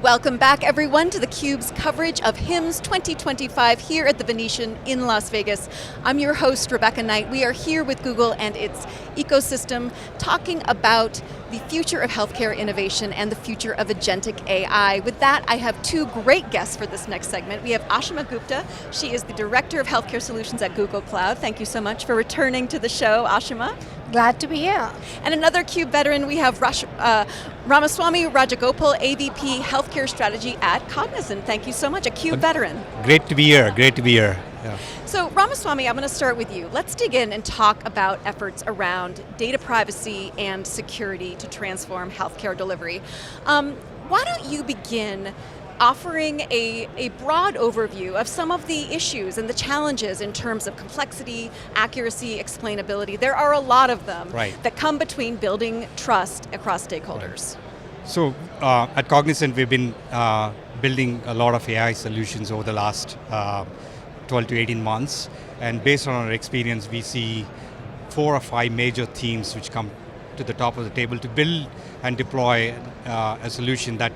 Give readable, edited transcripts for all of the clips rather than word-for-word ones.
Welcome back, everyone, to theCUBE's coverage of HIMSS 2025 here at the Venetian in Las Vegas. I'm your host, Rebecca Knight. We are here with Google and its ecosystem talking about the future of healthcare innovation and the future of agentic AI. With that, I have two great guests for this next segment. We have Aashima Gupta. She is the Director of Healthcare Solutions at Google Cloud. Thank you so much for returning to the show, Aashima. Glad to be here. And another CUBE veteran, we have Ramaswamy Rajagopal, AVP Healthcare Strategy at Cognizant. Thank you so much, a CUBE veteran. Great to be here, great to be here. Yeah. So Ramaswamy, I'm going to start with you. Let's dig in and talk about efforts around data privacy and security to transform healthcare delivery. Why don't you begin offering a broad overview of some of the issues and the challenges in terms of complexity, accuracy, explainability. There are a lot of them that come between building trust across stakeholders. Right. So at Cognizant, we've been building a lot of AI solutions over the last 12 to 18 months. And based on our experience, we see 4 or 5 major themes which come to the top of the table to build and deploy a solution that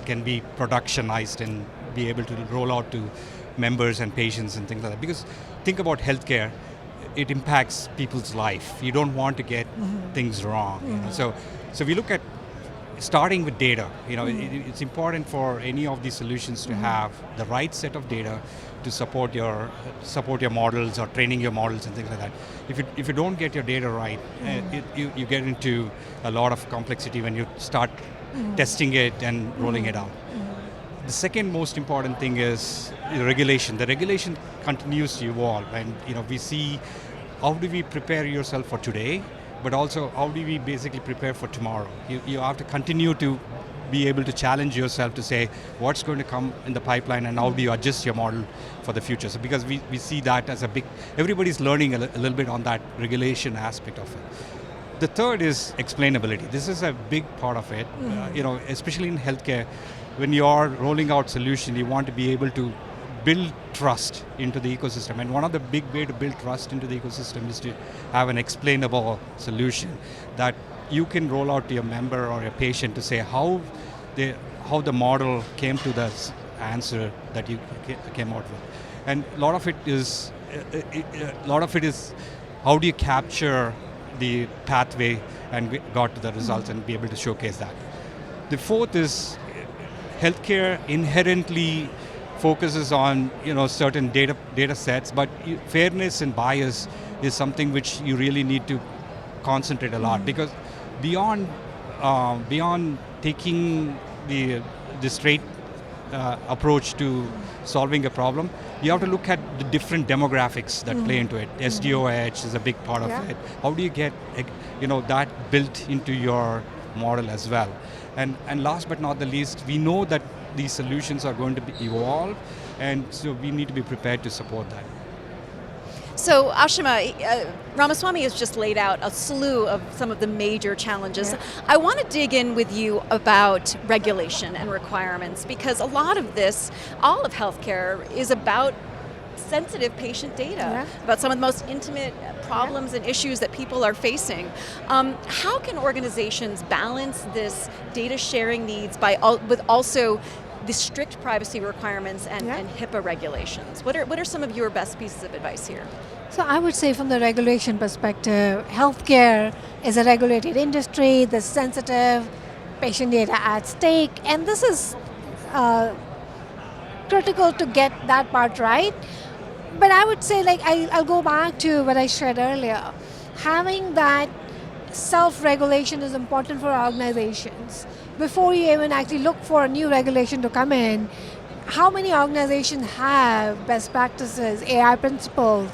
can be productionized and be able to roll out to members and patients and things like that. Because think about healthcare, it impacts people's life. You don't want to get things wrong. You know? So we look at starting with data. You know, it's important for any of these solutions to have the right set of data to support your models or training your models and things like that. If you don't get your data right, you get into a lot of complexity when you start testing it and rolling it out. The second most important thing is the regulation. The regulation continues to evolve, and we see how do we prepare yourself for today, but also how do we basically prepare for tomorrow. You have to continue to be able to challenge yourself to say what's going to come in the pipeline and how do you adjust your model for the future. So because we see that as a big, everybody's learning a little bit on that regulation aspect of it. The third is explainability. This is a big part of it. Especially in healthcare, when you are rolling out solutions, you want to be able to build trust into the ecosystem. And one of the big ways to build trust into the ecosystem is to have an explainable solution that you can roll out to your member or your patient to say how the model came to the answer that you came out with. And a lot of it is how do you capture the pathway and got to the results and be able to showcase that. The fourth is healthcare inherently focuses on certain data sets, but fairness and bias is something which you really need to concentrate a lot, because beyond taking the straight approach to solving a problem, you have to look at the different demographics that play into it. SDOH is a big part of it. How do you get that built into your model as well? And last but not the least, we know that these solutions are going to evolve, and so we need to be prepared to support that. So Aashima, Ramaswamy has just laid out a slew of some of the major challenges. Yeah. I want to dig in with you about regulation and requirements, because a lot of this, all of healthcare, is about sensitive patient data, about some of the most intimate problems and issues that people are facing. How can organizations balance this data sharing needs with also the strict privacy requirements and HIPAA regulations? What are some of your best pieces of advice here? So I would say from the regulation perspective, healthcare is a regulated industry, there's sensitive patient data at stake, and this is critical to get that part right. But I would say, I'll go back to what I shared earlier. Having that self-regulation is important for organizations. Before you even actually look for a new regulation to come in, how many organizations have best practices, AI principles?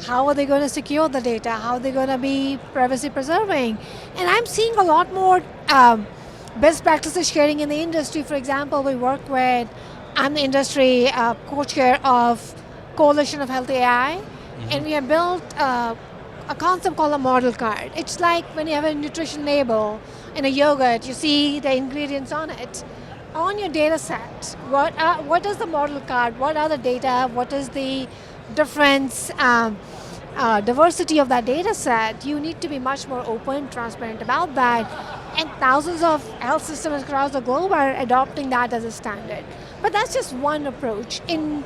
How are they going to secure the data? How are they going to be privacy preserving? And I'm seeing a lot more best practices sharing in the industry. For example, I'm the industry co-chair of Coalition of Health AI, and we have built a concept called a model card. It's like when you have a nutrition label in a yogurt, you see the ingredients on it. On your data set, what is the model card? What are the data? What is the difference diversity of that data set, you need to be much more open, transparent about that. And thousands of health systems across the globe are adopting that as a standard. But that's just one approach. In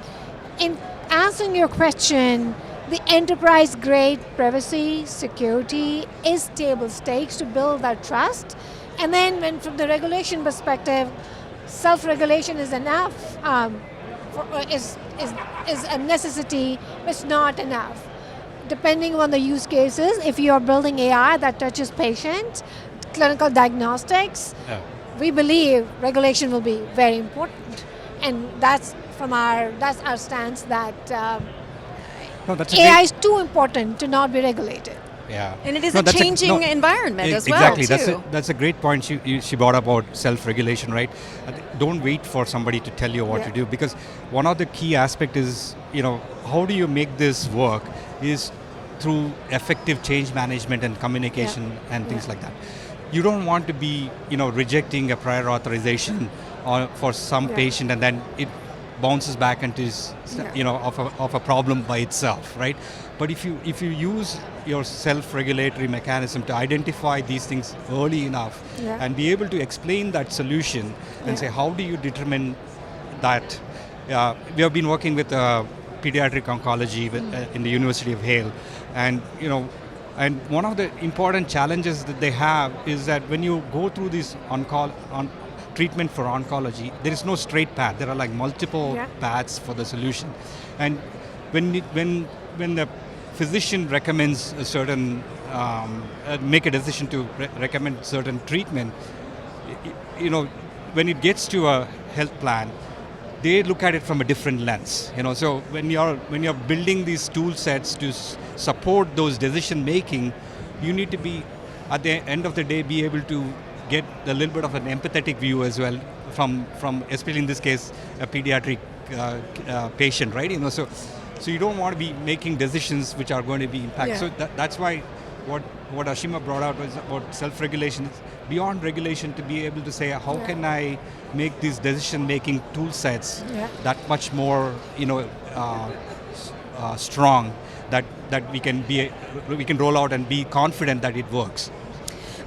answering your question, the enterprise-grade privacy, security is table stakes to build that trust. And then when from the regulation perspective, self-regulation is enough, is a necessity, it's not enough. Depending on the use cases, if you are building AI that touches patients, clinical diagnostics, we believe regulation will be very important. And that's our stance that AI is too important to not be regulated. Yeah. And it is a changing environment as well, exactly. too. That's a great point she brought about self-regulation, right? Don't wait for somebody to tell you what to do, because one of the key aspects is, how do you make this work is through effective change management and communication and things like that. You don't want to be, rejecting a prior authorization for some patient and then it bounces back into, of a problem by itself, right? But if you use your self-regulatory mechanism to identify these things early enough and be able to explain that solution and say, how do you determine that? We have been working with pediatric oncology in the University of Hale, and and one of the important challenges that they have is that when you go through this treatment for oncology, there is no straight path. There are like multiple paths for the solution, and when the physician recommends a certain make a decision to recommend certain treatment, when it gets to a health plan, they look at it from a different lens. So when you're building these tool sets to support those decision making, you need to be, at the end of the day, be able to get a little bit of an empathetic view as well from especially in this case, a pediatric patient, right? So you don't want to be making decisions which are going to be impacted. So that's why what Aashima brought out was about self-regulation. It's beyond regulation to be able to say, how can I make these decision-making tool sets that much more, strong, that we can roll out and be confident that it works.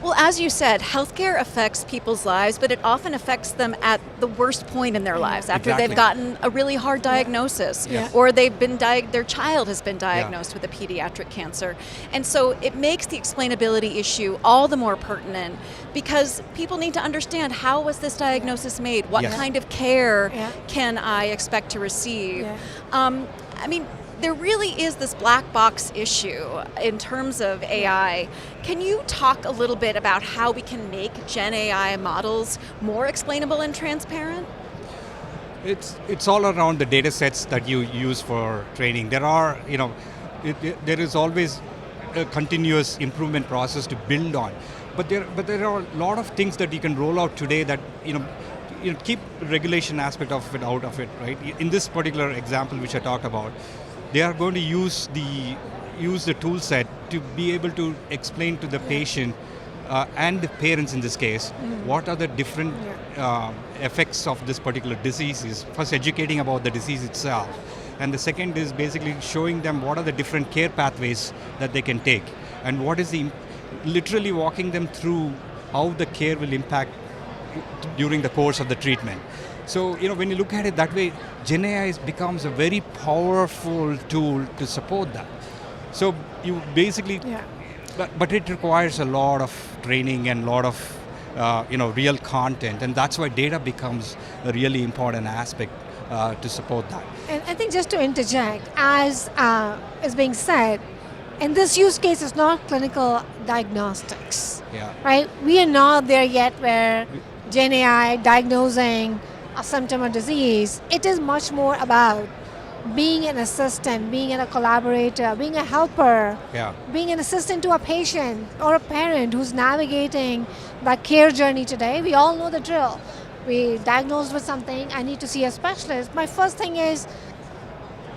Well, as you said, healthcare affects people's lives, but it often affects them at the worst point in their lives, after they've gotten a really hard diagnosis, or they've been their child has been diagnosed with a pediatric cancer. And so it makes the explainability issue all the more pertinent, because people need to understand, how was this diagnosis made? What kind of care can I expect to receive? There really is this black box issue in terms of AI. Can you talk a little bit about how we can make Gen AI models more explainable and transparent? It's all around the data sets that you use for training. There are, there is always a continuous improvement process to build on. But there are a lot of things that you can roll out today that, keep the regulation aspect of it out of it, right? In this particular example which I talked about, they are going to use the tool set to be able to explain to the patient and the parents in this case, what are the different effects of this particular disease is. First, educating about the disease itself. And the second is basically showing them what are the different care pathways that they can take. And what is literally walking them through how the care will impact during the course of the treatment. So, when you look at it that way, Gen AI becomes a very powerful tool to support that. So you basically, but it requires a lot of training and a lot of, real content, and that's why data becomes a really important aspect to support that. And I think just to interject, as is being said, and this use case is not clinical diagnostics, right? We are not there yet where Gen AI diagnosing a symptom or disease. It is much more about being an assistant, being a collaborator, being a helper, being an assistant to a patient or a parent who's navigating that care journey today. We all know the drill. We diagnosed with something, I need to see a specialist. My first thing is,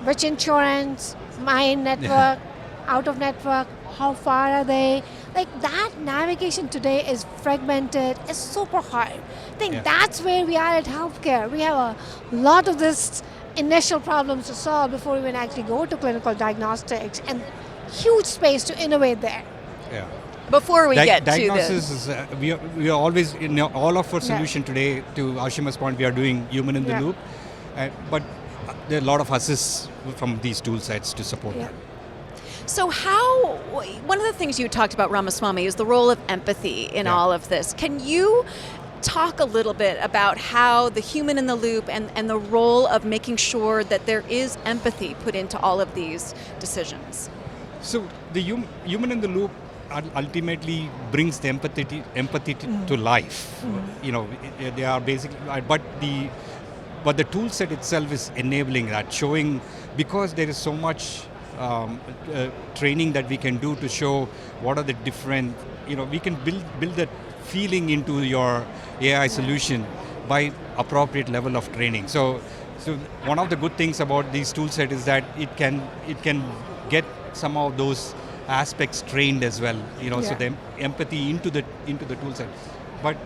which insurance, my network, out of network, how far are they? Like that navigation today is fragmented, it's super hard. I think that's where we are at healthcare. We have a lot of this initial problems to solve before we even actually go to clinical diagnostics. And huge space to innovate there. Yeah. Before we get to diagnosis the... is we are always in all of our solution today. To Aashima's point, we are doing human in the loop, but there are a lot of assists from these tool sets to support that. So one of the things you talked about, Ramaswamy, is the role of empathy in all of this. Can you talk a little bit about how the human in the loop and the role of making sure that there is empathy put into all of these decisions? So the human in the loop ultimately brings the empathy to life. You know, they are basically, but the tool set itself is enabling that, showing, because there is so much training that we can do to show what are the different, we can build that feeling into your AI solution by appropriate level of training. So one of the good things about these tool set is that it can get some of those aspects trained as well, so the empathy into the tool set. But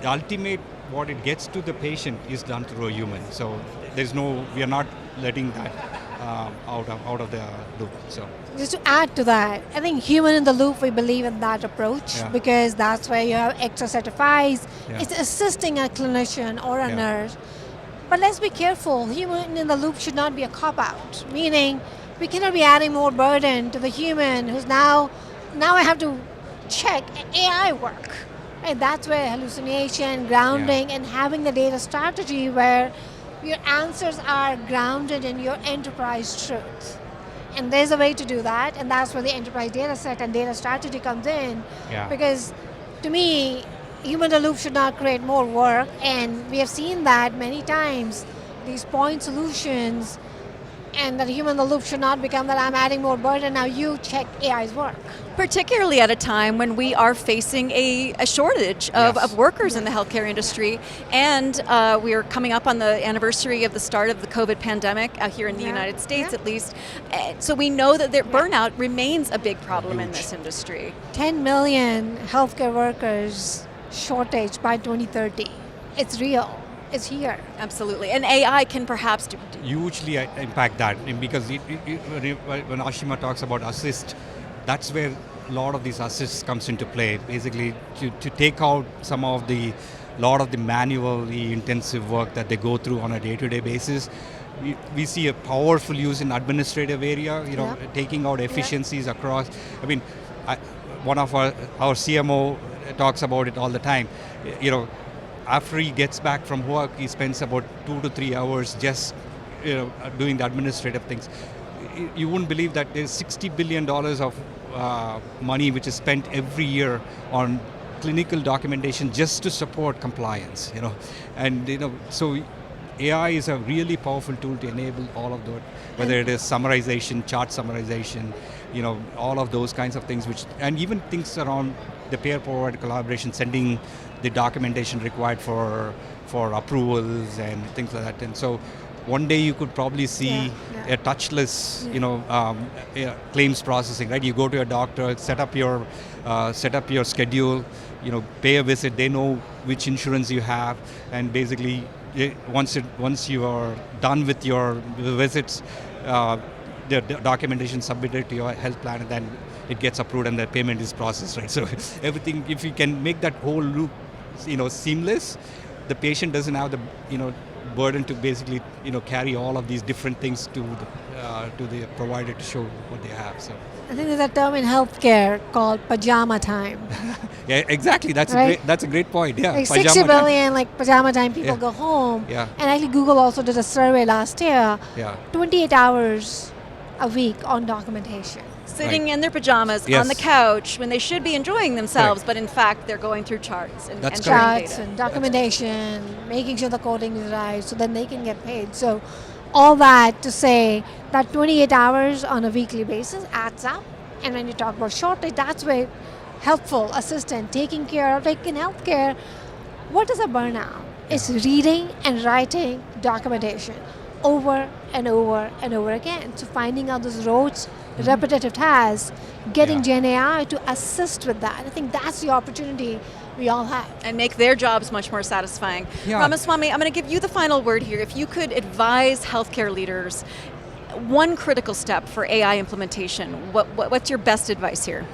the ultimate, what it gets to the patient is done through a human. So we are not letting that out of the loop. So just to add to that, I think human in the loop, we believe in that approach because that's where you have extra set of eyes. It's assisting a clinician or a nurse. But let's be careful, human in the loop should not be a cop-out, meaning we cannot be adding more burden to the human who's now I have to check AI work. And that's where hallucination, grounding, and having the data strategy where your answers are grounded in your enterprise truth. And there's a way to do that, and that's where the enterprise data set and data strategy comes in. Because to me, human in the loop should not create more work, and we have seen that many times, these point solutions, and that human in the loop should not become that I'm adding more burden, now you check AI's work. Particularly at a time when we are facing a shortage of workers in the healthcare industry, and we are coming up on the anniversary of the start of the COVID pandemic here in the United States at least. So we know that burnout remains a big problem in this industry. 10 million healthcare workers shortage by 2030. It's real. Is here. Absolutely. And AI can perhaps hugely impact that, because when Aashima talks about assist, that's where a lot of these assists comes into play, basically to take out some of the manually intensive work that they go through on a day-to-day basis. We see a powerful use in administrative area, taking out efficiencies across. I mean, one of our CMO talks about it all the time. After he gets back from work, he spends about 2 to 3 hours just doing the administrative things. You wouldn't believe that there's $60 billion of money which is spent every year on clinical documentation just to support compliance. So AI is a really powerful tool to enable all of that, whether it is summarization, chart summarization, all of those kinds of things, and even things around the peer-provided collaboration, sending the documentation required for approvals and things like that. And so one day you could probably see a touchless, claims processing, right? You go to a doctor, set up your schedule, pay a visit. They know which insurance you have, and basically once you are done with your visits, the documentation submitted to your health plan, and then it gets approved and the payment is processed, right? So everything, if you can make that whole loop, seamless, the patient doesn't have the, burden to basically, carry all of these different things to the provider to show what they have. So I think there's a term in healthcare called pajama time. Yeah, exactly. That's a great point. Yeah, like 60 billion pajama time people go home. Yeah. And actually Google also did a survey last year. 28 hours a week on documentation. Sitting in their pajamas on the couch when they should be enjoying themselves, but in fact they're going through charts and charts and documentation, making sure the coding is right so then they can get paid. So all that to say that 28 hours on a weekly basis adds up. And when you talk about shortage, that's where helpful assistant taking care of, like in healthcare, what is a burnout? It's reading and writing documentation over and over and over again. So finding out those roads, repetitive tasks, getting Gen AI to assist with that. I think that's the opportunity we all have. And make their jobs much more satisfying. Ramaswamy, I'm going to give you the final word here. If you could advise healthcare leaders, one critical step for AI implementation. What's your best advice here?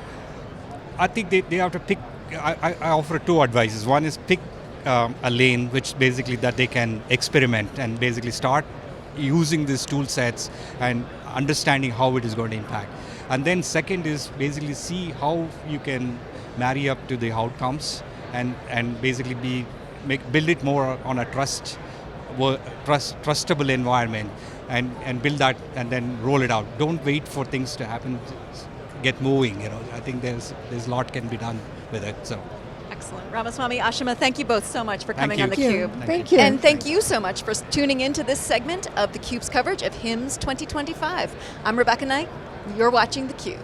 I think they have to pick. I offer two advices. One is pick a lane which basically that they can experiment and basically start using these tool sets and understanding how it is going to impact. And then second is basically see how you can marry up to the outcomes and basically build it more on a trustable environment and build that and then roll it out. Don't wait for things to happen. Get moving. I think there's a lot can be done with it. So. Excellent. Ramaswamy, Aashima, thank you both so much for coming on Thank you. theCUBE. Thank you. And thank you so much for tuning into this segment of theCUBE's coverage of HIMSS 2025. I'm Rebecca Knight, you're watching theCUBE.